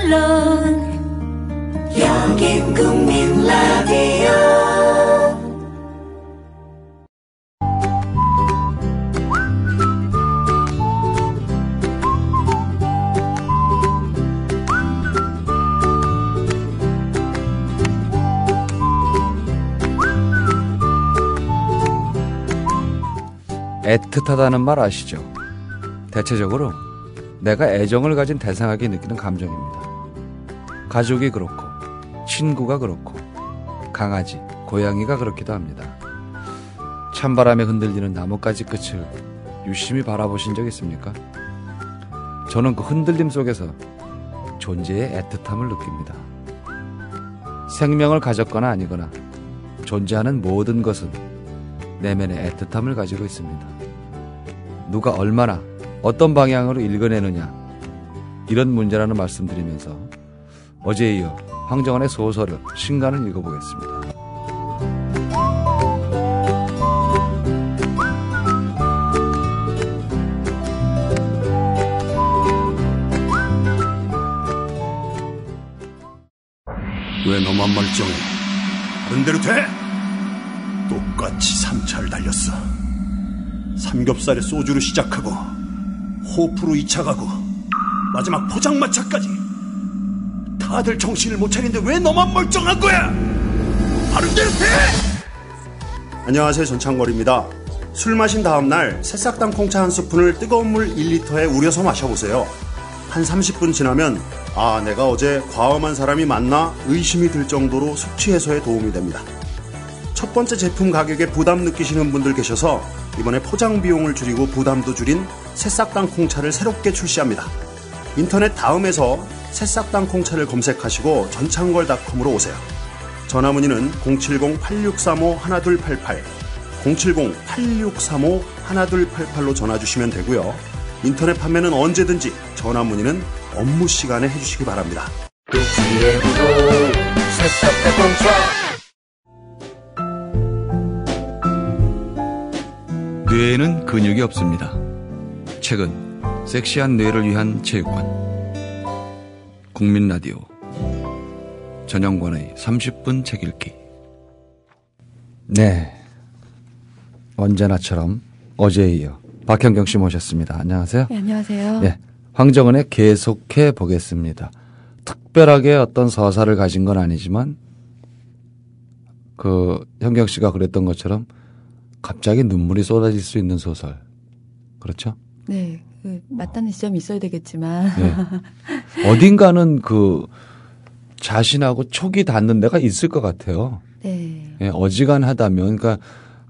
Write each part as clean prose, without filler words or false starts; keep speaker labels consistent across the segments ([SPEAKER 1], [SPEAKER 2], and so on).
[SPEAKER 1] 물론 여긴 국민 라디오.
[SPEAKER 2] 애틋하다는 말 아시죠? 대체적으로 내가 애정을 가진 대상에게 느끼는 감정입니다. 가족이 그렇고 친구가 그렇고 강아지, 고양이가 그렇기도 합니다. 찬바람에 흔들리는 나뭇가지 끝을 유심히 바라보신 적 있습니까? 저는 그 흔들림 속에서 존재의 애틋함을 느낍니다. 생명을 가졌거나 아니거나 존재하는 모든 것은 내면의 애틋함을 가지고 있습니다. 누가 얼마나 어떤 방향으로 읽어내느냐, 이런 문제라는 말씀드리면서 어제에 이어 황정원의 소설을 신간을 읽어보겠습니다.
[SPEAKER 3] 왜 너만 멀쩡해? 다른 대로 돼? 똑같이 3차를 달렸어. 삼겹살에 소주로 시작하고 호프로 2차 가고 마지막 포장마차까지. 다들 정신을 못 차리는데 왜 너만 멀쩡한 거야? 다른 대로 돼! 안녕하세요, 전창걸입니다. 술 마신 다음날 새싹당 콩차 한 스푼을 뜨거운 물 1리터에 우려서 마셔보세요. 한 30분 지나면 내가 어제 과음한 사람이 맞나 의심이 들 정도로 숙취 해소에 도움이 됩니다. 첫 번째 제품 가격에 부담 느끼시는 분들 계셔서 이번에 포장 비용을 줄이고 부담도 줄인 새싹당 콩차를 새롭게 출시합니다. 인터넷 다음에서 새싹당 콩차를 검색하시고 전창걸닷컴으로 오세요. 전화문의는 070-8635-1288, 070-8635-1288로 전화주시면 되고요. 인터넷 판매는 언제든지 전화문의는 업무 시간에 해주시기 바랍니다.
[SPEAKER 2] 뇌에는 근육이 없습니다. 최근 섹시한 뇌를 위한 체육관, 국민라디오 전영관의 30분 책 읽기. 네, 언제나처럼 어제에 이어 박현경 씨 모셨습니다. 안녕하세요.
[SPEAKER 4] 네, 안녕하세요.
[SPEAKER 2] 네, 황정은의 계속해 보겠습니다. 특별하게 어떤 서사를 가진 건 아니지만 현경 씨가 그랬던 것처럼 갑자기 눈물이 쏟아질 수 있는 소설. 그렇죠?
[SPEAKER 4] 네. 맞닿는 지점이 있어야 되겠지만.
[SPEAKER 2] 네. 어딘가는 자신하고 촉이 닿는 데가 있을 것 같아요.
[SPEAKER 4] 네.
[SPEAKER 2] 네, 어지간하다면, 그러니까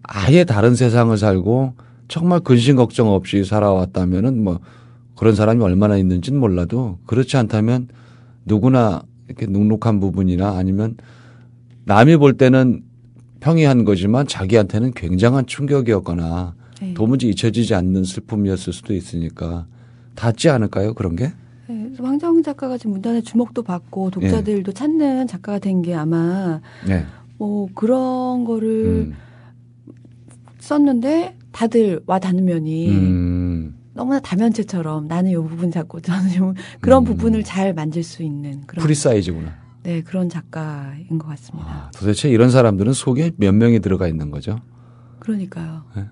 [SPEAKER 2] 아예 다른 세상을 살고 정말 근심 걱정 없이 살아왔다면은 그런 사람이 얼마나 있는지는 몰라도 그렇지 않다면 누구나 이렇게 눅눅한 부분이나 아니면 남이 볼 때는 평이한 거지만 자기한테는 굉장한 충격이었거나 네. 도무지 잊혀지지 않는 슬픔이었을 수도 있으니까 닿지 않을까요? 그런 게?
[SPEAKER 4] 네, 황정은 작가가 지금 문단에 주목도 받고 독자들도 찾는 작가가 된 게 아마 그런 거를 썼는데 다들 와 닿는 면이 너무나 다면체처럼 나는 이 부분 잡고 저는 그런 부분을 잘 만질 수 있는 그런
[SPEAKER 2] 프리사이즈구나.
[SPEAKER 4] 네, 그런 작가인 것 같습니다.
[SPEAKER 2] 도대체 이런 사람들은 속에 몇 명이 들어가 있는 거죠?
[SPEAKER 4] 그러니까요.
[SPEAKER 2] 네?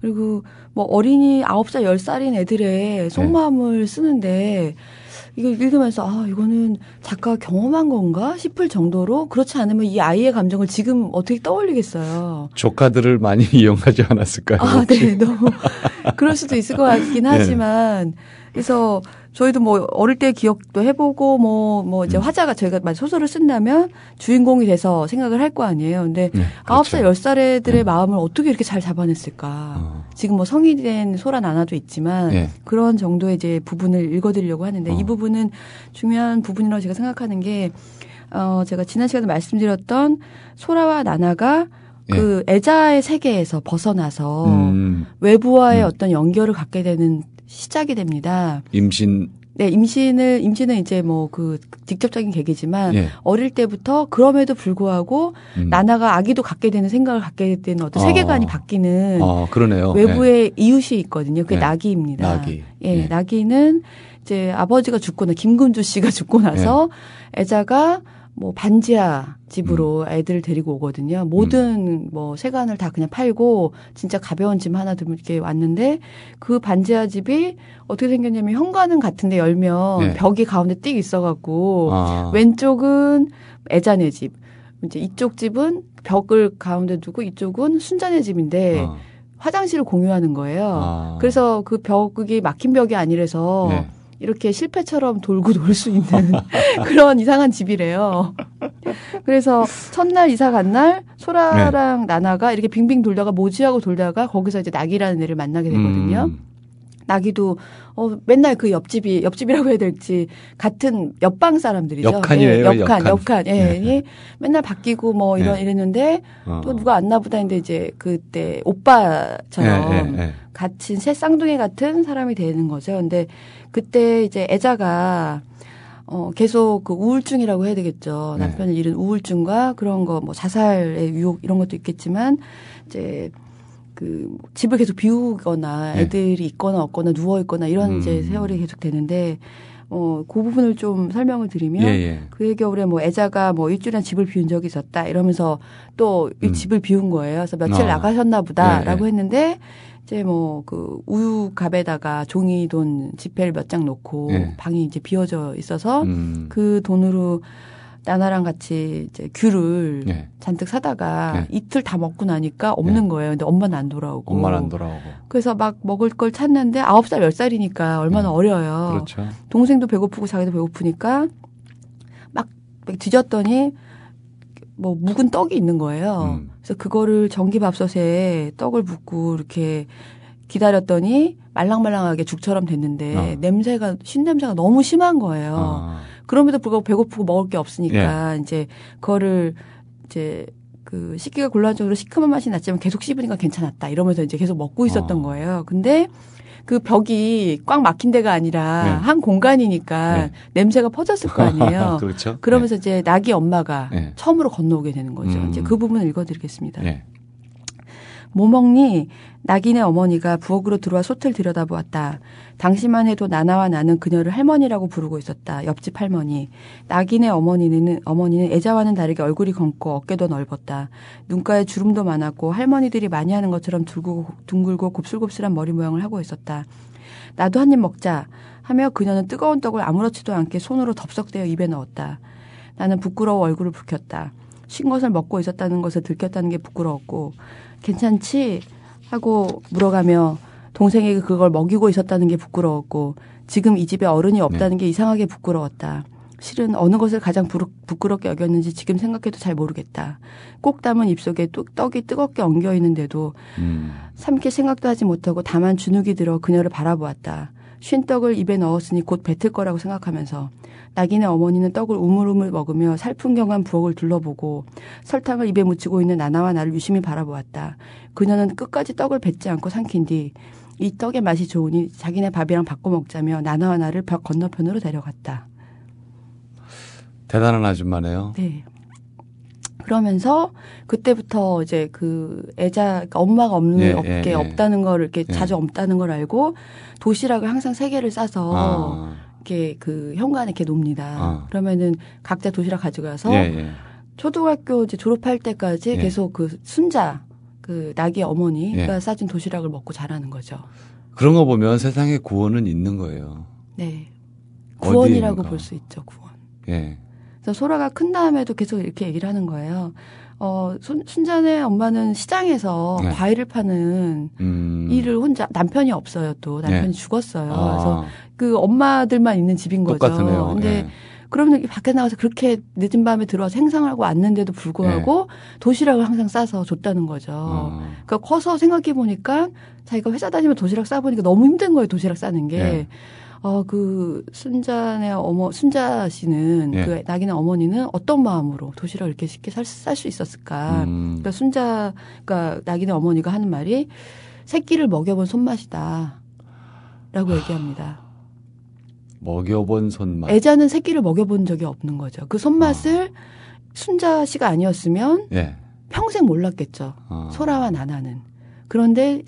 [SPEAKER 4] 그리고 어린이 9살, 10살인 애들의 속마음을 쓰는데 이거 읽으면서 이거는 작가가 경험한 건가 싶을 정도로 그렇지 않으면 이 아이의 감정을 지금 어떻게 떠올리겠어요.
[SPEAKER 2] 조카들을 많이 이용하지 않았을까요?
[SPEAKER 4] 네. 너무 그럴 수도 있을 것 같긴 하지만 그래서 저희도 어릴 때 기억도 해보고 이제 화자가 저희가 소설을 쓴다면 주인공이 돼서 생각을 할 거 아니에요. 근데 9살, 10살 애들의 마음을 어떻게 이렇게 잘 잡아냈을까. 지금 성인이 된 소란 아나도 있지만 그런 정도의 이제 부분을 읽어드리려고 하는데 이 부분은 중요한 부분이라고 제가 생각하는 게 제가 지난 시간에 말씀드렸던 소라와 나나가 그 애자의 세계에서 벗어나서 외부와의 어떤 연결을 갖게 되는 시작이 됩니다.
[SPEAKER 2] 임신
[SPEAKER 4] 네, 임신은 이제 뭐 그 직접적인 계기지만
[SPEAKER 2] 예.
[SPEAKER 4] 어릴 때부터 그럼에도 불구하고 나나가 아기도 갖게 되는 생각을 갖게 되는 어떤 세계관이 바뀌는
[SPEAKER 2] 그러네요.
[SPEAKER 4] 외부의 이웃이 있거든요. 그게
[SPEAKER 2] 예.
[SPEAKER 4] 나기입니다.
[SPEAKER 2] 나기.
[SPEAKER 4] 예,
[SPEAKER 2] 예.
[SPEAKER 4] 나기는 이제 아버지가 죽고 김금주 씨가 죽고 나서 애자가 뭐 반지하 집으로 애들을 데리고 오거든요. 모든 뭐 세간을 다 그냥 팔고 진짜 가벼운 짐 하나 들고 이렇게 왔는데 그 반지하 집이 어떻게 생겼냐면 현관은 같은데 열면
[SPEAKER 2] 네.
[SPEAKER 4] 벽이 가운데 띡 있어갖고 왼쪽은 애자네 집, 이제 이쪽 집은 벽을 가운데 두고 이쪽은 순자네 집인데 화장실을 공유하는 거예요. 그래서 그 벽이 막힌 벽이 아니라서
[SPEAKER 2] 네.
[SPEAKER 4] 이렇게 실패처럼 돌고 돌 수 있는 그런 이상한 집이래요. 그래서 첫날 이사 간 날 소라랑 나나가 이렇게 빙빙 돌다가 모지하고 돌다가 거기서 이제 낙이라는 애를 만나게 되거든요. 낙이도 맨날 그 옆집이라고 해야 될지 같은 옆방 사람들이죠.
[SPEAKER 2] 옆칸이에요.
[SPEAKER 4] 예, 옆칸. 예,
[SPEAKER 2] 네.
[SPEAKER 4] 맨날 바뀌고 뭐 이랬는데 또 누가 왔나 보다 했는데 이제 그때 오빠처럼 갇힌 새 쌍둥이 같은 사람이 되는 거죠. 근데 그때 이제 애자가 계속 그 우울증이라고 해야 되겠죠. 남편을 잃은 우울증과 그런 거 뭐 자살의 유혹 이런 것도 있겠지만 이제 그 집을 계속 비우거나 애들이 있거나 없거나 누워 있거나 이런 이제 세월이 계속 되는데 그 부분을 좀 설명을 드리면 그해 겨울에 뭐 애자가 뭐 일주일간 집을 비운 적이 있었다 이러면서 또 이 집을 비운 거예요. 그래서 며칠 나가셨나 보다라고 했는데 이제 뭐 그 우유갑에다가 종이돈 지폐를 몇 장 놓고 방이 이제 비어져 있어서 그 돈으로 나나랑 같이 이제 귤을 잔뜩 사다가 이틀 다 먹고 나니까 없는 거예요. 근데 엄마는 안 돌아오고. 그래서 막 먹을 걸 찾는데 9살, 10살이니까 얼마나 어려요.
[SPEAKER 2] 그렇죠.
[SPEAKER 4] 동생도 배고프고 자기도 배고프니까 막 뒤졌더니 뭐 묵은 떡이 있는 거예요. 그래서 그거를 전기밥솥에 떡을 붓고 이렇게 기다렸더니 말랑말랑하게 죽처럼 됐는데 신냄새가 너무 심한 거예요. 그럼에도 불구하고 배고프고 먹을 게 없으니까 이제 그거를 이제 그 씻기가 곤란적으로 시큼한 맛이 났지만 계속 씹으니까 괜찮았다 이러면서 이제 계속 먹고 있었던 거예요. 근데 그 벽이 꽉 막힌 데가 아니라 한 공간이니까 냄새가 퍼졌을 거 아니에요.
[SPEAKER 2] 그렇죠.
[SPEAKER 4] 그러면서 이제 낙이 엄마가 처음으로 건너오게 되는 거죠. 이제 그 부분을 읽어드리겠습니다. 뭐 먹니? 낙인의 어머니가 부엌으로 들어와 솥을 들여다보았다. 당시만 해도 나나와 나는 그녀를 할머니라고 부르고 있었다. 옆집 할머니. 낙인의 어머니는 애자와는 다르게 얼굴이 검고 어깨도 넓었다. 눈가에 주름도 많았고 할머니들이 많이 하는 것처럼 둥글고 곱슬곱슬한 머리 모양을 하고 있었다. 나도 한 입 먹자 하며 그녀는 뜨거운 떡을 아무렇지도 않게 손으로 덥석대어 입에 넣었다. 나는 부끄러워 얼굴을 붉혔다. 쉰 것을 먹고 있었다는 것을 들켰다는 게 부끄러웠고 괜찮지? 하고 물어가며 동생에게 그걸 먹이고 있었다는 게 부끄러웠고 지금 이 집에 어른이 없다는 게 이상하게 부끄러웠다. 실은 어느 것을 가장 부끄럽게 여겼는지 지금 생각해도 잘 모르겠다. 꼭 담은 입속에 떡이 뜨겁게 엉겨 있는데도 삼킬 생각도 하지 못하고 다만 주눅이 들어 그녀를 바라보았다. 쉰 떡을 입에 넣었으니 곧 뱉을 거라고 생각하면서 낙인의 어머니는 떡을 우물우물 먹으며 살풍경한 부엌을 둘러보고 설탕을 입에 묻히고 있는 나나와 나를 유심히 바라보았다. 그녀는 끝까지 떡을 뱉지 않고 삼킨 뒤 이 떡의 맛이 좋으니 자기네 밥이랑 바꿔 먹자며 나나와 나를 벽 건너편으로 데려갔다.
[SPEAKER 2] 대단한 아줌마네요.
[SPEAKER 4] 네. 그러면서 그때부터 이제 그 그러니까 엄마가 없다는 걸 이렇게 자주 없다는 걸 알고 도시락을 항상 3개를 싸서 이렇게 그 현관에 이렇게 놉니다. 그러면은 각자 도시락 가져가서 초등학교 이제 졸업할 때까지 계속 그 순자 그 낙의 어머니가 싸준 도시락을 먹고 자라는 거죠.
[SPEAKER 2] 그런 거 보면 세상에 구원은 있는 거예요.
[SPEAKER 4] 네. 구원이라고 볼 수 있죠. 구원.
[SPEAKER 2] 예.
[SPEAKER 4] 그래서 소라가 큰 다음에도 계속 이렇게 얘기를 하는 거예요. 순자네 엄마는 시장에서 과일을 파는 일을 혼자, 남편이 없어요 또. 남편이 죽었어요. 그래서 그 엄마들만 있는 집인 거죠.
[SPEAKER 2] 똑같으네요.
[SPEAKER 4] 근데 그러면 밖에 나가서 그렇게 늦은 밤에 들어와서 행상을 하고 왔는데도 불구하고 도시락을 항상 싸서 줬다는 거죠. 그러니까 커서 생각해 보니까 자기가 회사 다니면 도시락 싸보니까 너무 힘든 거예요. 도시락 싸는 게. 그 순자 씨는 그 낙인의 어머니는 어떤 마음으로 도시락을 이렇게 쉽게 쌀 수 있었을까. 그러니까 낙인의 어머니가 하는 말이 새끼를 먹여본 손맛이다. 라고 얘기합니다.
[SPEAKER 2] 먹여본 손맛.
[SPEAKER 4] 애자는 새끼를 먹여본 적이 없는 거죠. 그 손맛을 순자 씨가 아니었으면
[SPEAKER 2] 예.
[SPEAKER 4] 평생 몰랐겠죠. 소라와 나나는. 그런데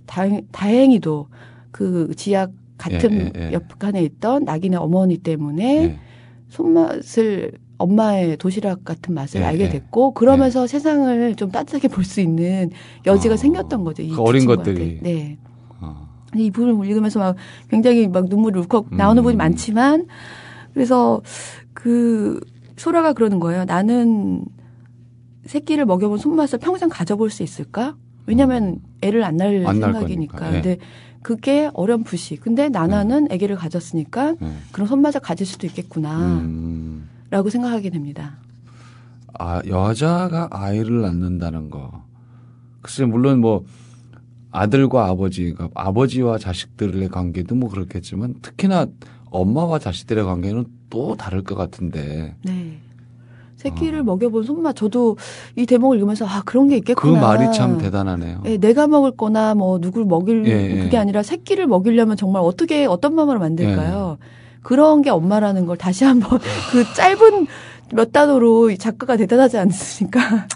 [SPEAKER 4] 다행히도 그 지약 같은 옆간에 있던 낙인의 어머니 때문에 손맛을 엄마의 도시락 같은 맛을 알게 됐고 그러면서 세상을 좀 따뜻하게 볼 수 있는 여지가 생겼던 거죠. 이
[SPEAKER 2] 그 어린
[SPEAKER 4] 친구한테.
[SPEAKER 2] 것들이.
[SPEAKER 4] 네. 이 부분을 읽으면서 막 굉장히 막 눈물이 울컥 나오는 부분이 많지만 그래서 그 소라가 그러는 거예요. 나는 새끼를 먹여본 손맛을 평생 가져볼 수 있을까? 왜냐하면 애를 안 낳을 생각이니까. 근데 그게 어렴풋이. 근데 나나는 아기를 가졌으니까 그런 손맛을 가질 수도 있겠구나. 라고 생각하게 됩니다.
[SPEAKER 2] 아, 여자가 아이를 낳는다는 거. 글쎄, 물론 뭐 아들과 아버지가 아버지와 자식들의 관계도 뭐 그렇겠지만 특히나 엄마와 자식들의 관계는 또 다를 것 같은데.
[SPEAKER 4] 네. 새끼를 먹여본 손맛. 저도 이 대목을 읽으면서 아 그런 게 있겠구나.
[SPEAKER 2] 그 말이 참 대단하네요.
[SPEAKER 4] 네, 내가 먹을 거나 뭐 누굴 먹일 그게 아니라 새끼를 먹이려면 정말 어떤 마음으로 만들까요? 그런 게 엄마라는 걸 다시 한번 그 짧은 몇 단어로 작가가 대단하지 않습니까?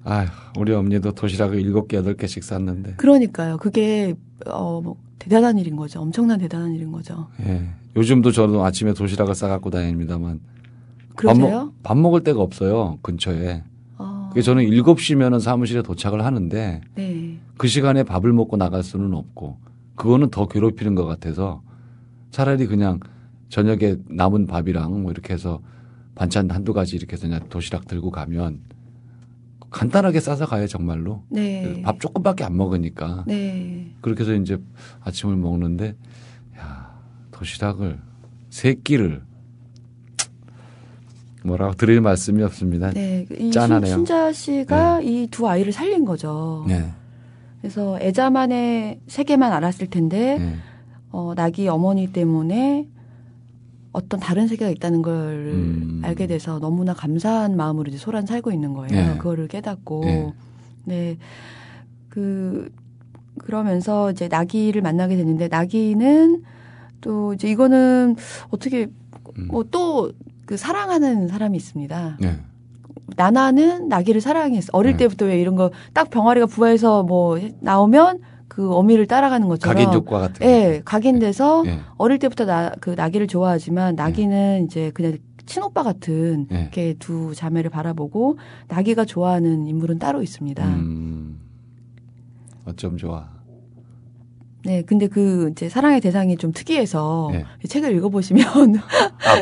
[SPEAKER 2] 아휴, 우리 어머니도 도시락을 7개, 8개씩 쌌는데.
[SPEAKER 4] 그러니까요. 그게 뭐 대단한 일인 거죠. 엄청난 대단한 일인 거죠.
[SPEAKER 2] 예. 요즘도 저도 아침에 도시락을 싸갖고 다닙니다만.
[SPEAKER 4] 그러세요?
[SPEAKER 2] 밥 먹을 데가 없어요. 근처에. 그래서 저는 7시면은 사무실에 도착을 하는데
[SPEAKER 4] 네.
[SPEAKER 2] 그 시간에 밥을 먹고 나갈 수는 없고 그거는 더 괴롭히는 것 같아서 차라리 그냥 저녁에 남은 밥이랑 뭐 이렇게 해서 반찬 한두 가지 이렇게 해서 그냥 도시락 들고 가면 간단하게 싸서 가요, 정말로.
[SPEAKER 4] 네.
[SPEAKER 2] 밥 조금밖에 안 먹으니까.
[SPEAKER 4] 네.
[SPEAKER 2] 그렇게 해서 이제 아침을 먹는데, 야, 도시락을, 3끼를, 뭐라고 드릴 말씀이 없습니다.
[SPEAKER 4] 네. 이
[SPEAKER 2] 짠하네요.
[SPEAKER 4] 순자 씨가 이 두 아이를 살린 거죠.
[SPEAKER 2] 네.
[SPEAKER 4] 그래서 애자만의 세계만 알았을 텐데,
[SPEAKER 2] 네.
[SPEAKER 4] 낙이 어머니 때문에 어떤 다른 세계가 있다는 걸 알게 돼서 너무나 감사한 마음으로 이제 소란 살고 있는 거예요.
[SPEAKER 2] 네.
[SPEAKER 4] 그거를 깨닫고. 네. 그러면서 이제 나기를 만나게 됐는데, 나기는 또 이제 이거는 어떻게, 뭐 또 그 사랑하는 사람이 있습니다.
[SPEAKER 2] 네.
[SPEAKER 4] 나나는 나기를 사랑했어. 어릴 때부터 왜 이런 거 딱 병아리가 부화해서 뭐 나오면 그 어미를 따라가는 것처럼.
[SPEAKER 2] 각인 효과 같은.
[SPEAKER 4] 예, 각인돼서
[SPEAKER 2] 네.
[SPEAKER 4] 어릴 때부터 그 나기를 좋아하지만 나기는 이제 그냥 친오빠 같은 이렇게 두 자매를 바라보고 나기가 좋아하는 인물은 따로 있습니다.
[SPEAKER 2] 어쩜 좋아.
[SPEAKER 4] 네, 근데 그 이제 사랑의 대상이 좀 특이해서 책을 읽어보시면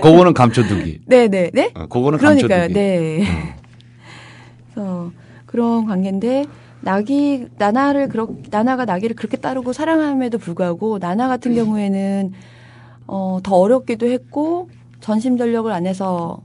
[SPEAKER 2] 그거는 감춰두기.
[SPEAKER 4] 네.
[SPEAKER 2] 그거는
[SPEAKER 4] 그러니까요.
[SPEAKER 2] 감춰두기.
[SPEAKER 4] 네. 그래서 그런 관계인데 나나가 나기를 그렇게 따르고 사랑함에도 불구하고 나나 같은 경우에는 더 어렵기도 했고 전심전력을 안 해서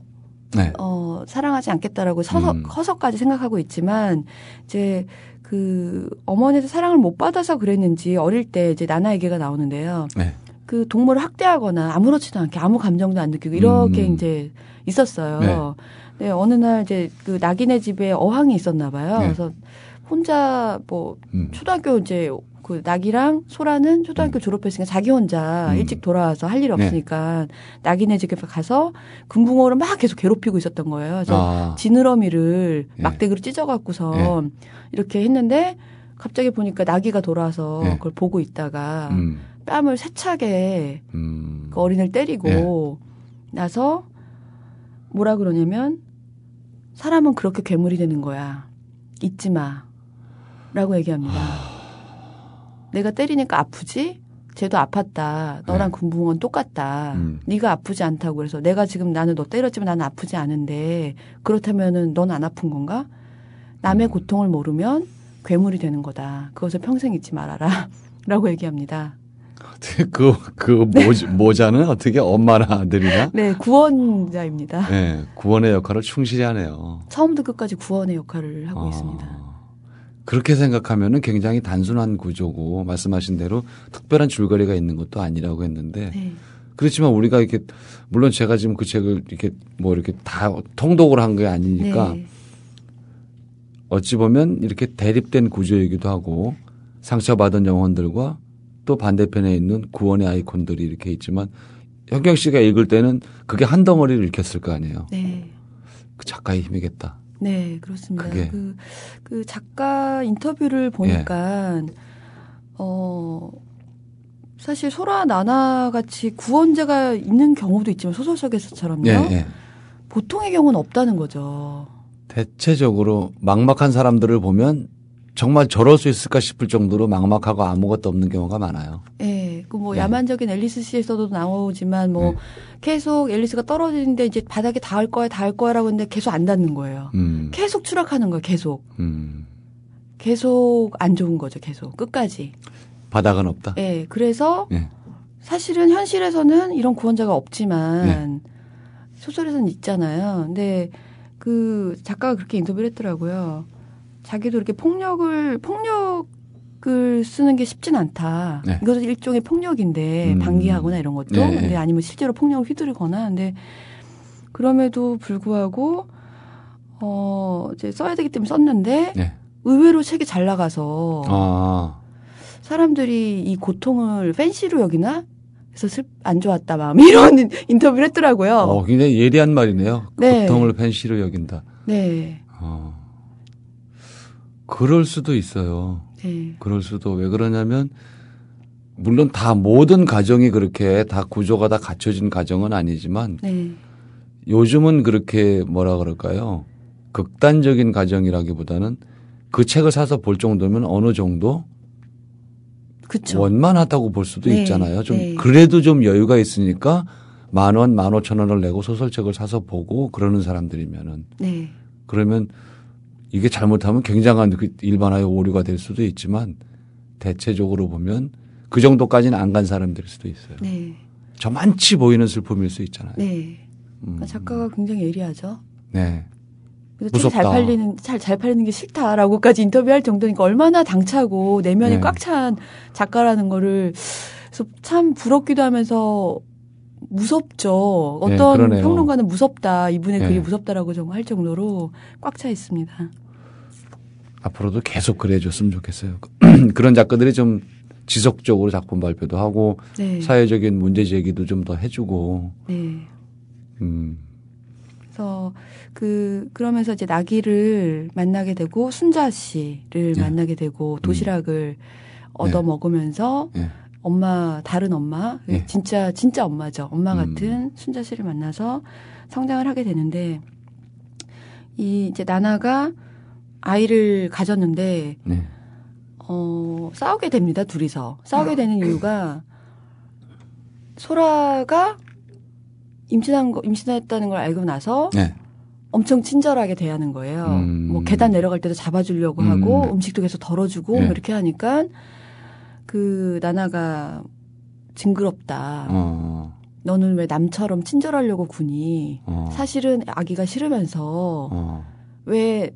[SPEAKER 4] 사랑하지 않겠다라고 서서까지 생각하고 있지만 이제 그 어머니한테 사랑을 못 받아서 그랬는지 어릴 때 이제 나나 얘기가 나오는데요.
[SPEAKER 2] 네.
[SPEAKER 4] 그 동물을 학대하거나 아무렇지도 않게 아무 감정도 안 느끼고 이렇게 이제 있었어요. 네, 어느 날 이제 그 낙인의 집에 어항이 있었나 봐요. 그래서 혼자 뭐 초등학교 이제 그 낙이랑 소라는 초등학교 졸업했으니까 자기 혼자 일찍 돌아와서 할 일이 없으니까 낙인의 집에 가서 금붕어를 막 계속 괴롭히고 있었던 거예요. 그래서 지느러미를 막대기로 찢어갖고서 이렇게 했는데 갑자기 보니까 나기가 돌아와서 그걸 보고 있다가 뺨을 세차게 그 어린을 때리고 나서 뭐라 그러냐면 사람은 그렇게 괴물이 되는 거야. 잊지 마. 라고 얘기합니다. 내가 때리니까 아프지? 쟤도 아팠다. 너랑 금붕어는 똑같다. 네가 아프지 않다고 그래서 내가 지금 나는 너 때렸지만 나는 아프지 않은데 그렇다면은 넌 안 아픈 건가? 남의 고통을 모르면 괴물이 되는 거다. 그것을 평생 잊지 말아라. 라고 얘기합니다.
[SPEAKER 2] 모자는 어떻게 엄마나 아들이나?
[SPEAKER 4] 네, 구원자입니다.
[SPEAKER 2] 네, 구원의 역할을 충실히 하네요.
[SPEAKER 4] 처음부터 끝까지 구원의 역할을 하고 있습니다.
[SPEAKER 2] 그렇게 생각하면은 굉장히 단순한 구조고 말씀하신 대로 특별한 줄거리가 있는 것도 아니라고 했는데 그렇지만 우리가 이렇게 물론 제가 지금 그 책을 이렇게 뭐 이렇게 다 통독을 한 게 아니니까 어찌 보면 이렇게 대립된 구조이기도 하고 상처받은 영혼들과 또 반대편에 있는 구원의 아이콘들이 이렇게 있지만 현경 씨가 읽을 때는 그게 한 덩어리를 읽혔을 거 아니에요.
[SPEAKER 4] 네.
[SPEAKER 2] 그 작가의 힘이겠다.
[SPEAKER 4] 네, 그렇습니다.
[SPEAKER 2] 그게.
[SPEAKER 4] 그 작가 인터뷰를 보니까, 사실 소라 나나 같이 구원자가 있는 경우도 있지만 소설 속에서처럼요.
[SPEAKER 2] 예, 예.
[SPEAKER 4] 보통의 경우는 없다는 거죠.
[SPEAKER 2] 대체적으로 막막한 사람들을 보면 정말 저럴 수 있을까 싶을 정도로 막막하고 아무것도 없는 경우가 많아요.
[SPEAKER 4] 예, 그 뭐
[SPEAKER 2] 네.
[SPEAKER 4] 야만적인 앨리스 시에서도 나오지만 뭐
[SPEAKER 2] 네.
[SPEAKER 4] 계속 앨리스가 떨어지는데 이제 바닥에 닿을 거야라고 했는데 계속 안 닿는 거예요. 계속 추락하는 거예요. 계속 안 좋은 거죠. 계속 끝까지.
[SPEAKER 2] 바닥은 없다.
[SPEAKER 4] 예, 그래서
[SPEAKER 2] 예.
[SPEAKER 4] 사실은 현실에서는 이런 구원자가 없지만
[SPEAKER 2] 네.
[SPEAKER 4] 소설에서는 있잖아요. 근데 그 작가가 그렇게 인터뷰를 했더라고요. 자기도 이렇게 폭력을 쓰는 게 쉽진 않다.
[SPEAKER 2] 네.
[SPEAKER 4] 이것은 일종의 폭력인데 방기하거나 이런 것도.
[SPEAKER 2] 네.
[SPEAKER 4] 근데 아니면 실제로 폭력을 휘두르거나. 근데 그럼에도 불구하고 이제 써야 되기 때문에 썼는데
[SPEAKER 2] 네.
[SPEAKER 4] 의외로 책이 잘 나가서
[SPEAKER 2] 아.
[SPEAKER 4] 사람들이 이 고통을 팬시로 여기나? 그래서 안 좋았다 마음이 이런 인터뷰를 했더라고요.
[SPEAKER 2] 굉장히 예리한 말이네요.
[SPEAKER 4] 네.
[SPEAKER 2] 고통을 팬시로 여긴다.
[SPEAKER 4] 네.
[SPEAKER 2] 그럴 수도 있어요.
[SPEAKER 4] 네.
[SPEAKER 2] 그럴 수도. 왜 그러냐면 물론 다 모든 가정이 그렇게 다 구조가 다 갖춰진 가정은 아니지만
[SPEAKER 4] 네.
[SPEAKER 2] 요즘은 그렇게 뭐라 그럴까요? 극단적인 가정이라기보다는 그 책을 사서 볼 정도면 어느 정도
[SPEAKER 4] 그쵸.
[SPEAKER 2] 원만하다고 볼 수도
[SPEAKER 4] 네.
[SPEAKER 2] 있잖아요. 좀
[SPEAKER 4] 네.
[SPEAKER 2] 그래도 좀 여유가 있으니까 10,000원, 15,000원을 내고 소설책을 사서 보고 그러는 사람들이면은
[SPEAKER 4] 네.
[SPEAKER 2] 그러면 이게 잘못하면 굉장한 그 일반화의 오류가 될 수도 있지만 대체적으로 보면 그 정도까지는 안 간 사람들일 수도 있어요.
[SPEAKER 4] 네.
[SPEAKER 2] 저만치 보이는 슬픔일 수 있잖아요.
[SPEAKER 4] 네. 작가가 굉장히 예리하죠.
[SPEAKER 2] 네.
[SPEAKER 4] 그래서 책이 잘 팔리는 게 싫다라고까지 인터뷰할 정도니까 얼마나 당차고 내면이
[SPEAKER 2] 네.
[SPEAKER 4] 꽉 찬 작가라는 거를 그래서 참 부럽기도 하면서 무섭죠. 어떤
[SPEAKER 2] 그러네요.
[SPEAKER 4] 평론가는 무섭다. 이분의
[SPEAKER 2] 네.
[SPEAKER 4] 글이 무섭다라고 할 정도로 꽉 차 있습니다.
[SPEAKER 2] 앞으로도 계속 그래줬으면 좋겠어요. 그런 작가들이 좀 지속적으로 작품 발표도 하고
[SPEAKER 4] 네.
[SPEAKER 2] 사회적인 문제 제기도 좀 더 해주고.
[SPEAKER 4] 네. 그래서 그러면서 이제 나기를 만나게 되고 순자 씨를
[SPEAKER 2] 네.
[SPEAKER 4] 만나게 되고 도시락을 얻어 먹으면서
[SPEAKER 2] 네.
[SPEAKER 4] 다른 엄마,
[SPEAKER 2] 네.
[SPEAKER 4] 진짜 엄마죠. 엄마 같은 순자 씨를 만나서 성장을 하게 되는데 이제 나나가 아이를 가졌는데
[SPEAKER 2] 네.
[SPEAKER 4] 싸우게 됩니다. 둘이서. 싸우게 되는 이유가 소라가 임신했다는 걸 알고 나서
[SPEAKER 2] 네.
[SPEAKER 4] 엄청 친절하게 대하는 거예요. 뭐 계단 내려갈 때도 잡아주려고 하고 음식도 계속 덜어주고
[SPEAKER 2] 네.
[SPEAKER 4] 뭐 이렇게 하니까 그 나나가 징그럽다. 너는 왜 남처럼 친절하려고 구니? 사실은 아기가 싫으면서 왜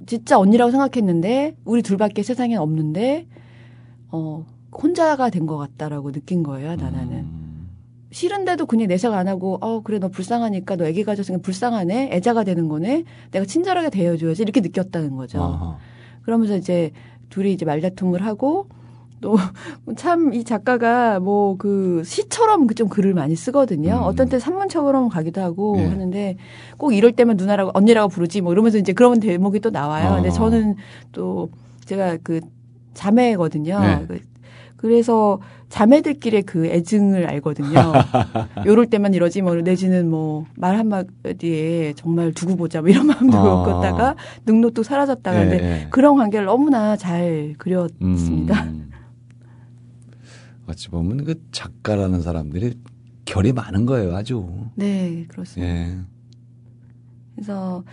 [SPEAKER 4] 진짜 언니라고 생각했는데 우리 둘밖에 세상에 없는데 혼자가 된 것 같다라고 느낀 거예요. 나나는. 싫은데도 그냥 내색 안 하고 그래 너 불쌍하니까 너 애기 가졌으니까 불쌍하네. 애자가 되는 거네. 내가 친절하게 대해줘야지 이렇게 느꼈다는 거죠. 그러면서 이제 둘이 이제 말다툼을 하고 또 참 이 작가가 뭐 그 시처럼 좀 글을 많이 쓰거든요. 어떤 때 산문처럼 가기도 하고
[SPEAKER 2] 네.
[SPEAKER 4] 하는데 꼭 이럴 때만 누나라고 언니라고 부르지 뭐 이러면서 이제 그런 대목이 또 나와요. 근데 저는 또 제가 그 자매거든요.
[SPEAKER 2] 네.
[SPEAKER 4] 그래서 자매들끼리의 그 애증을 알거든요. 요럴 때만 이러지 뭐 내지는 뭐 말 한마디에 정말 두고 보자 뭐 이런 마음도 겪었다가 능력도 사라졌다가 근데
[SPEAKER 2] 네.
[SPEAKER 4] 그런 관계를 너무나 잘 그렸습니다.
[SPEAKER 2] 어찌 보면 그 작가라는 사람들이 결이 많은 거예요, 아주.
[SPEAKER 4] 네, 그렇습니다.
[SPEAKER 2] 예.
[SPEAKER 4] 그래서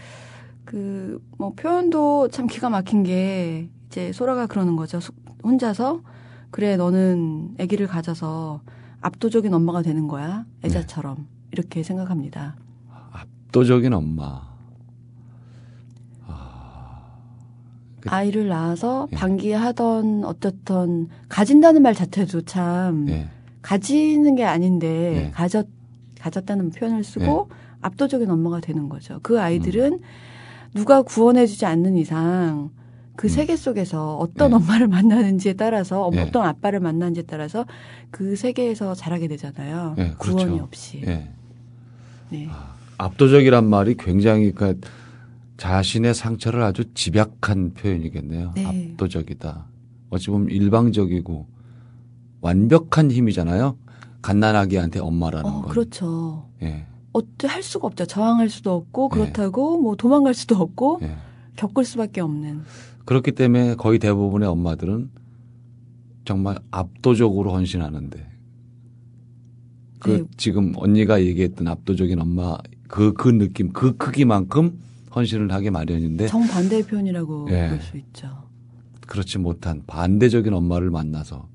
[SPEAKER 4] 뭐 표현도 참 기가 막힌 게 이제 소라가 그러는 거죠. 혼자서 그래 너는 아기를 가져서 압도적인 엄마가 되는 거야. 애자처럼. 이렇게 생각합니다.
[SPEAKER 2] 압도적인 엄마.
[SPEAKER 4] 아이를 낳아서 방기하던 어떻던 가진다는 말 자체도 참 가지는 게 아닌데 가졌다는 표현을 쓰고 압도적인 엄마가 되는 거죠. 그 아이들은 누가 구원해주지 않는 이상 그 세계 속에서 어떤
[SPEAKER 2] 예.
[SPEAKER 4] 엄마를 만나는지에 따라서
[SPEAKER 2] 예.
[SPEAKER 4] 어떤 아빠를 만나는지에 따라서 그 세계에서 자라게 되잖아요.
[SPEAKER 2] 예,
[SPEAKER 4] 구원이
[SPEAKER 2] 그렇죠.
[SPEAKER 4] 없이.
[SPEAKER 2] 예.
[SPEAKER 4] 네.
[SPEAKER 2] 압도적이란 말이 굉장히 그 자신의 상처를 아주 집약한 표현이겠네요.
[SPEAKER 4] 네.
[SPEAKER 2] 압도적이다. 어찌 보면 일방적이고 완벽한 힘이잖아요. 갓난아기한테 엄마라는 건.
[SPEAKER 4] 그렇죠.
[SPEAKER 2] 예.
[SPEAKER 4] 어떻게 할 수가 없죠. 저항할 수도 없고
[SPEAKER 2] 예.
[SPEAKER 4] 그렇다고 뭐 도망갈 수도 없고
[SPEAKER 2] 예.
[SPEAKER 4] 겪을 수밖에 없는.
[SPEAKER 2] 그렇기 때문에 거의 대부분의 엄마들은 정말 압도적으로 헌신하는데 그
[SPEAKER 4] 네.
[SPEAKER 2] 지금 언니가 얘기했던 압도적인 엄마 그 느낌 그 크기만큼 헌신을 하게 마련인데
[SPEAKER 4] 정반대의 표현이라고
[SPEAKER 2] 예.
[SPEAKER 4] 볼 수 있죠.
[SPEAKER 2] 그렇지 못한 반대적인 엄마를 만나서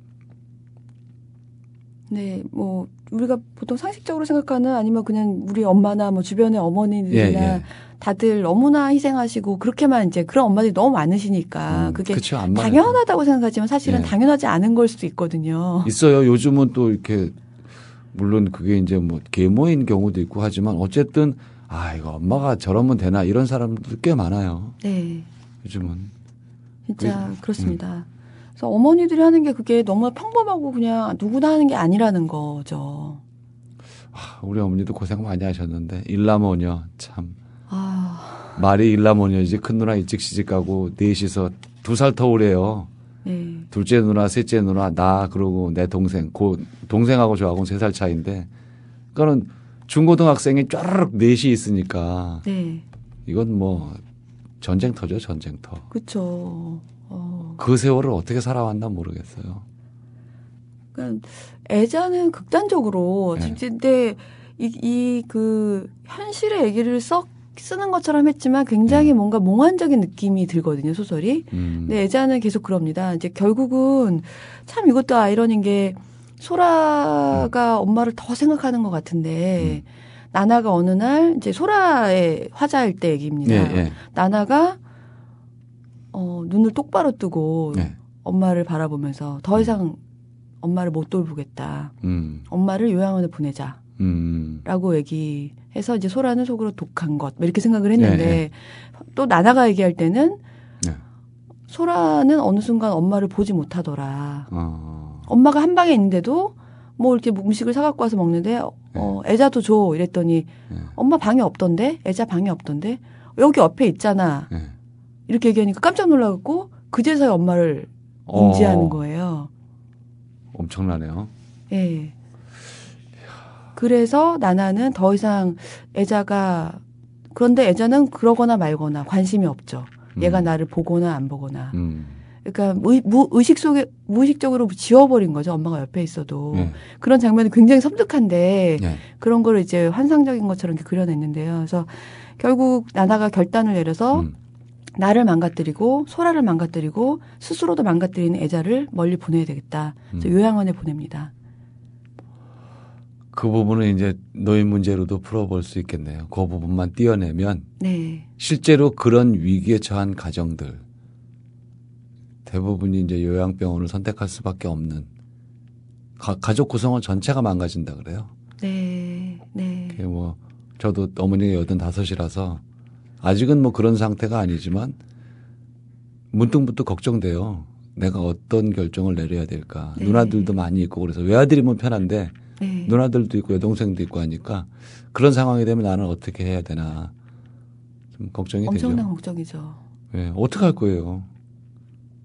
[SPEAKER 4] 네, 뭐 우리가 보통 상식적으로 생각하는 아니면 그냥 우리 엄마나 뭐 주변의 어머니들이나
[SPEAKER 2] 예, 예.
[SPEAKER 4] 다들 너무나 희생하시고 그렇게만 이제 그런 엄마들이 너무 많으시니까 그게
[SPEAKER 2] 그쵸, 안 많아요.
[SPEAKER 4] 당연하다고 생각하지만 사실은
[SPEAKER 2] 예.
[SPEAKER 4] 당연하지 않은 걸 수도 있거든요.
[SPEAKER 2] 있어요. 요즘은 또 이렇게 물론 그게 이제 뭐 계모인 경우도 있고 하지만 어쨌든 이거 엄마가 저러면 되나 이런 사람들도 꽤 많아요.
[SPEAKER 4] 네,
[SPEAKER 2] 요즘은.
[SPEAKER 4] 진짜 그렇습니다. 그래서 어머니들이 하는 게 그게 너무 평범하고 그냥 누구나 하는 게 아니라는 거죠.
[SPEAKER 2] 우리 어머니도 고생 많이 하셨는데 일남오녀 참
[SPEAKER 4] 아,
[SPEAKER 2] 말이 일남오녀이지 큰 누나 일찍 시집가고 넷이서 2살 터울이에요.
[SPEAKER 4] 네,
[SPEAKER 2] 둘째 누나, 셋째 누나, 나 그리고 내 동생, 동생하고 저하고는 3살 차이인데, 그거는 중고등학생이 쫘르륵 넷이 있으니까
[SPEAKER 4] 네,
[SPEAKER 2] 이건 뭐 전쟁터죠, 전쟁터.
[SPEAKER 4] 그렇죠.
[SPEAKER 2] 그 세월을 어떻게 살아왔나 모르겠어요.
[SPEAKER 4] 그러니까 애자는 극단적으로
[SPEAKER 2] 네.
[SPEAKER 4] 근데 그 현실의 얘기를 쓰는 것처럼 했지만 굉장히 뭔가 몽환적인 느낌이 들거든요, 소설이. 근데 애자는 계속 그럽니다. 이제 결국은 참 이것도 아이러니인 게 소라가 엄마를 더 생각하는 것 같은데 나나가 어느 날 이제 소라의 화자일 때 얘기입니다.
[SPEAKER 2] 예, 예.
[SPEAKER 4] 나나가 눈을 똑바로 뜨고
[SPEAKER 2] 네.
[SPEAKER 4] 엄마를 바라보면서 더 이상 엄마를 못 돌보겠다. 엄마를 요양원에 보내자. 라고 얘기해서 이제 소라는 속으로 독한 것, 뭐 이렇게 생각을 했는데
[SPEAKER 2] 네.
[SPEAKER 4] 또 나나가 얘기할 때는
[SPEAKER 2] 네.
[SPEAKER 4] 소라는 어느 순간 엄마를 보지 못하더라. 엄마가 한 방에 있는데도 뭐 이렇게 음식을 사갖고 와서 먹는데 애자도 줘 이랬더니 엄마 방에 없던데? 애자 방에 없던데? 여기 옆에 있잖아.
[SPEAKER 2] 네.
[SPEAKER 4] 이렇게 얘기하니까 깜짝 놀라갖고 그제서야 엄마를 인지하는 거예요.
[SPEAKER 2] 엄청나네요.
[SPEAKER 4] 예. 그래서 나나는 더 이상 그런데 애자는 그러거나 말거나 관심이 없죠. 얘가 나를 보거나 안 보거나. 그러니까 무의식적으로 지워버린 거죠. 엄마가 옆에 있어도. 그런 장면이 굉장히 섬뜩한데 그런 걸 이제 환상적인 것처럼 이렇게 그려냈는데요. 그래서 결국 나나가 결단을 내려서 나를 망가뜨리고 소라를 망가뜨리고 스스로도 망가뜨리는 애자를 멀리 보내야 되겠다. 그래서 요양원에 보냅니다.
[SPEAKER 2] 그 부분은 이제 노인 문제로도 풀어볼 수 있겠네요. 그 부분만 띄어내면
[SPEAKER 4] 네.
[SPEAKER 2] 실제로 그런 위기에 처한 가정들 대부분이 이제 요양병원을 선택할 수밖에 없는 가족 구성원 전체가 망가진다 그래요.
[SPEAKER 4] 네. 네.
[SPEAKER 2] 그게 뭐 저도 어머니가 85이라서 아직은 뭐 그런 상태가 아니지만 문득문득 걱정돼요. 내가 어떤 결정을 내려야 될까.
[SPEAKER 4] 네.
[SPEAKER 2] 누나들도 많이 있고 그래서 외아들이면 편한데
[SPEAKER 4] 네.
[SPEAKER 2] 누나들도 있고 여동생도 있고 하니까 그런 상황이 되면 나는 어떻게 해야 되나 좀 걱정이
[SPEAKER 4] 엄청난
[SPEAKER 2] 되죠.
[SPEAKER 4] 걱정이죠.
[SPEAKER 2] 네, 어떻게 할 거예요.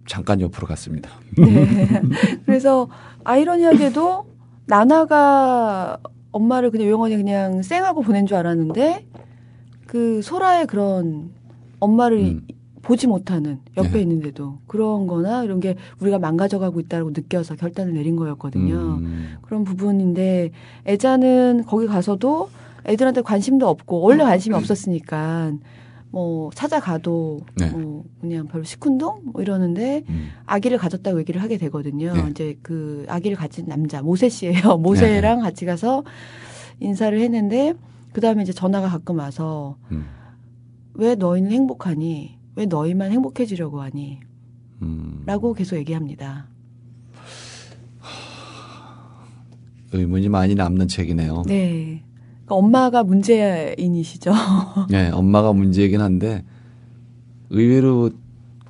[SPEAKER 2] 잠깐 옆으로 갔습니다.
[SPEAKER 4] 네. 그래서 아이러니하게도 나나가 엄마를 그냥 요양원에 그냥 쌩하고 보낸 줄 알았는데 그 소라의 그런 엄마를 보지 못하는 옆에
[SPEAKER 2] 네.
[SPEAKER 4] 있는데도 그런 거나 이런 게 우리가 망가져가고 있다고 느껴서 결단을 내린 거였거든요. 그런 부분인데 애자는 거기 가서도 애들한테 관심도 없고 원래 관심이 없었으니까 뭐 찾아가도
[SPEAKER 2] 네.
[SPEAKER 4] 뭐 그냥 별로 시큰둥 뭐 이러는데 아기를 가졌다고 얘기를 하게 되거든요.
[SPEAKER 2] 네.
[SPEAKER 4] 이제 그 아기를 가진 남자 모세 씨예요. 모세랑
[SPEAKER 2] 네.
[SPEAKER 4] 같이 가서 인사를 했는데 그 다음에 이제 전화가 가끔 와서 왜 너희는 행복하니? 왜 너희만 행복해지려고 하니? 라고 계속 얘기합니다.
[SPEAKER 2] 의문이 많이 남는 책이네요.
[SPEAKER 4] 네. 그러니까 엄마가 문제인이시죠.
[SPEAKER 2] 네, 엄마가 문제이긴 한데 의외로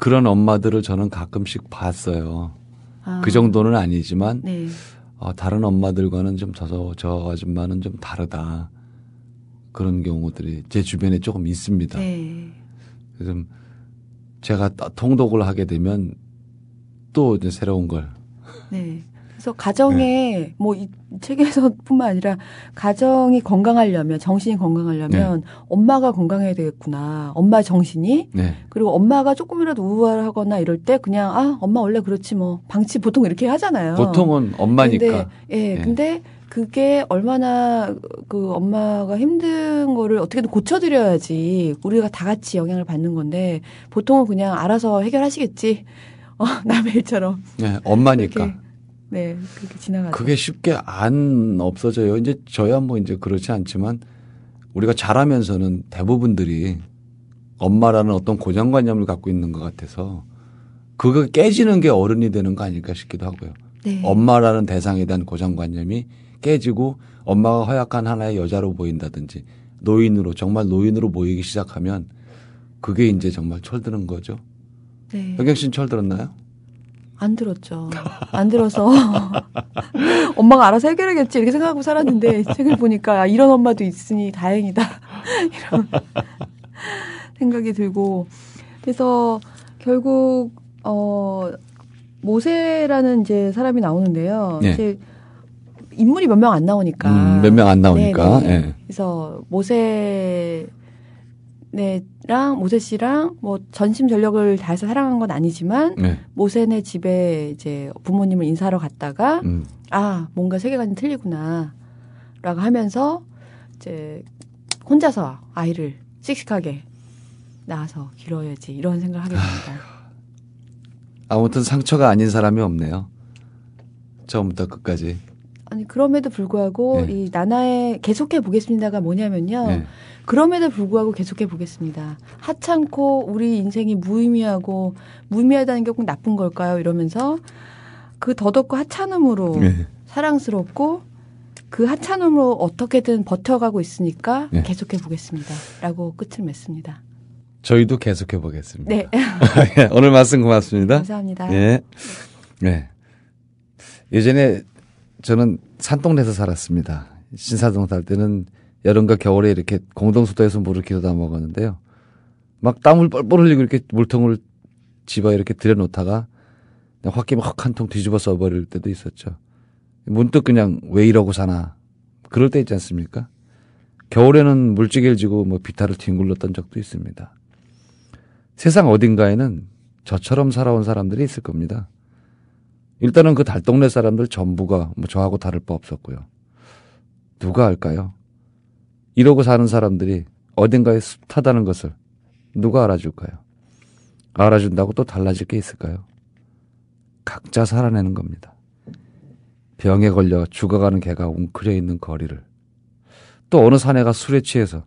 [SPEAKER 2] 그런 엄마들을 저는 가끔씩 봤어요.
[SPEAKER 4] 아.
[SPEAKER 2] 그 정도는 아니지만
[SPEAKER 4] 네.
[SPEAKER 2] 다른 엄마들과는 좀 저 아줌마는 좀 다르다. 그런 경우들이 제 주변에 조금 있습니다.
[SPEAKER 4] 네.
[SPEAKER 2] 그래서 제가 통독을 하게 되면 또 이제 새로운 걸.
[SPEAKER 4] 네. 그래서 가정에 뭐 이 책에서뿐만 아니라 가정이 건강하려면 정신이 건강하려면 엄마가 건강해야 되겠구나. 엄마 정신이.
[SPEAKER 2] 네.
[SPEAKER 4] 그리고 엄마가 조금이라도 우울하거나 이럴 때 그냥 엄마 원래 그렇지 뭐 방치 보통 이렇게 하잖아요.
[SPEAKER 2] 보통은 엄마니까.
[SPEAKER 4] 근데 그게 얼마나 그 엄마가 힘든 거를 어떻게든 고쳐드려야지 우리가 다 같이 영향을 받는 건데 보통은 그냥 알아서 해결하시겠지. 남의 일처럼.
[SPEAKER 2] 네, 엄마니까.
[SPEAKER 4] 그렇게 지나가죠.
[SPEAKER 2] 그게 쉽게 안 없어져요. 이제 저야 뭐 이제 그렇지 않지만 우리가 자라면서는 대부분들이 엄마라는 어떤 고정관념을 갖고 있는 것 같아서 그거 깨지는 게 어른이 되는 거 아닐까 싶기도 하고요.
[SPEAKER 4] 네.
[SPEAKER 2] 엄마라는 대상에 대한 고정관념이 깨지고 엄마가 허약한 하나의 여자로 보인다든지 노인으로 정말 노인으로 보이기 시작하면 그게 이제 정말 철드는 거죠.
[SPEAKER 4] 네.
[SPEAKER 2] 혜경 씨는 철들었나요?
[SPEAKER 4] 안 들었죠. 안 들어서 엄마가 알아서 해결하겠지 이렇게 생각하고 살았는데 책을 보니까 이런 엄마도 있으니 다행이다 이런 생각이 들고 그래서 결국 모세라는 이제 사람이 나오는데요.
[SPEAKER 2] 네.
[SPEAKER 4] 이제 인물이 몇 명 안 나오니까
[SPEAKER 2] 몇 명 안 나오니까.
[SPEAKER 4] 네. 그래서 모세 씨랑 뭐 전심 전력을 다해서 사랑한 건 아니지만 모세네 집에 이제 부모님을 인사하러 갔다가 뭔가 세계관이 틀리구나라고 하면서 이제 혼자서 아이를 씩씩하게 낳아서 기러야지 이런 생각을 하게 됩니다.
[SPEAKER 2] 아무튼 상처가 아닌 사람이 없네요. 처음부터 끝까지.
[SPEAKER 4] 아니 그럼에도 불구하고 이 나나의 계속해 보겠습니다가 뭐냐면요. 그럼에도 불구하고 계속해 보겠습니다. 하찮고 우리 인생이 무의미하고 무의미하다는 게 꼭 나쁜 걸까요? 이러면서 그 더덥고 하찮음으로 사랑스럽고 그 하찮음으로 어떻게든 버텨가고 있으니까 계속해 보겠습니다. 라고 끝을 맺습니다.
[SPEAKER 2] 저희도 계속해 보겠습니다.
[SPEAKER 4] 네.
[SPEAKER 2] 오늘 말씀 고맙습니다.
[SPEAKER 4] 감사합니다.
[SPEAKER 2] 네. 예전에 저는 산동네에서 살았습니다. 신사동 살 때는 여름과 겨울에 이렇게 공동수도에서 물을 기어다 먹었는데요. 막 땀을 뻘뻘 흘리고 이렇게 물통을 집어 이렇게 들여놓다가 홧김에 헉 한 통 뒤집어 써버릴 때도 있었죠. 문득 그냥 왜 이러고 사나. 그럴 때 있지 않습니까? 겨울에는 물찌개를 지고 뭐 비타를 뒹굴렀던 적도 있습니다. 세상 어딘가에는 저처럼 살아온 사람들이 있을 겁니다. 일단은 그 달동네 사람들 전부가 뭐 저하고 다를 바 없었고요. 누가 알까요? 이러고 사는 사람들이 어딘가에 숱하다는 것을 누가 알아줄까요? 알아준다고 또 달라질 게 있을까요? 각자 살아내는 겁니다. 병에 걸려 죽어가는 개가 웅크려 있는 거리를, 또 어느 사내가 술에 취해서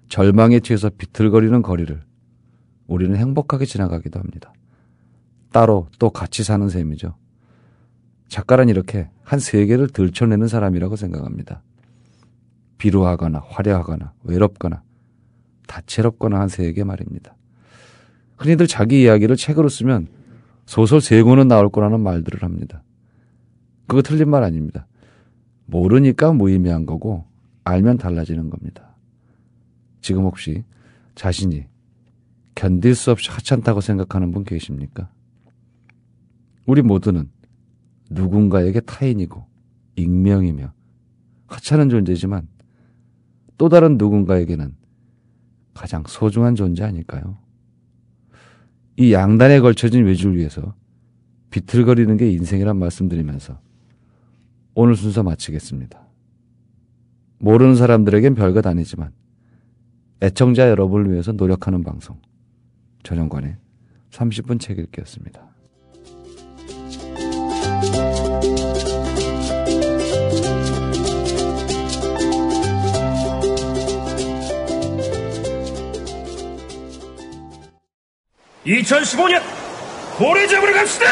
[SPEAKER 2] 절망에 취해서 비틀거리는 거리를 우리는 행복하게 지나가기도 합니다. 따로 또 같이 사는 셈이죠. 작가는 이렇게 한 세계를 들춰내는 사람이라고 생각합니다. 비루하거나 화려하거나 외롭거나 다채롭거나 한 세계 말입니다. 흔히들 자기 이야기를 책으로 쓰면 소설 3권은 나올 거라는 말들을 합니다. 그거 틀린 말 아닙니다. 모르니까 무의미한 거고 알면 달라지는 겁니다. 지금 혹시 자신이 견딜 수 없이 하찮다고 생각하는 분 계십니까? 우리 모두는 누군가에게 타인이고 익명이며 하찮은 존재지만 또 다른 누군가에게는 가장 소중한 존재 아닐까요? 이 양단에 걸쳐진 외줄 위에서 비틀거리는 게 인생이란 말씀드리면서 오늘 순서 마치겠습니다. 모르는 사람들에겐 별것 아니지만 애청자 여러분을 위해서 노력하는 방송, 전영관의 30분 책 읽기였습니다.
[SPEAKER 5] (2015년) 고래 잡으러 갑시다!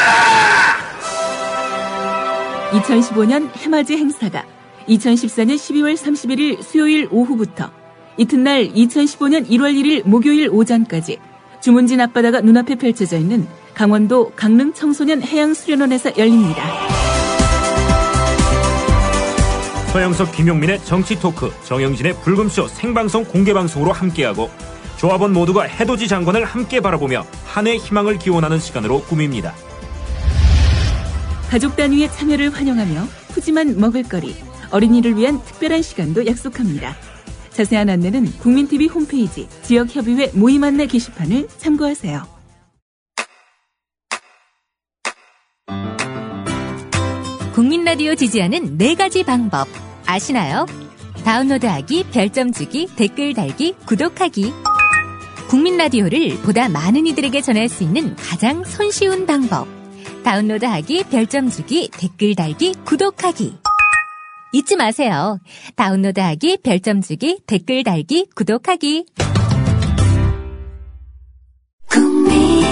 [SPEAKER 6] 2015년 해맞이 행사가 2014년 12월 31일 수요일 오후부터 이튿날 2015년 1월 1일 목요일 오전까지 주문진 앞바다가 눈앞에 펼쳐져 있는 강원도 강릉 청소년 해양수련원에서 열립니다.
[SPEAKER 5] 서영석, 김용민의 정치 토크, 정영진의 불금쇼 생방송 공개방송으로 함께하고 조합원 모두가 해돋이 장관을 함께 바라보며 한 해 희망을 기원하는 시간으로 꾸밉니다.
[SPEAKER 6] 가족 단위의 참여를 환영하며 푸짐한 먹을거리, 어린이를 위한 특별한 시간도 약속합니다. 자세한 안내는 국민TV 홈페이지 지역협의회 모임 안내 게시판을 참고하세요.
[SPEAKER 7] 국민라디오 지지하는 4가지 방법 아시나요? 다운로드하기, 별점 주기, 댓글 달기, 구독하기. 국민라디오를 보다 많은 이들에게 전할 수 있는 가장 손쉬운 방법. 다운로드하기, 별점 주기, 댓글 달기, 구독하기. 잊지 마세요. 다운로드하기, 별점 주기, 댓글 달기, 구독하기.
[SPEAKER 1] 국민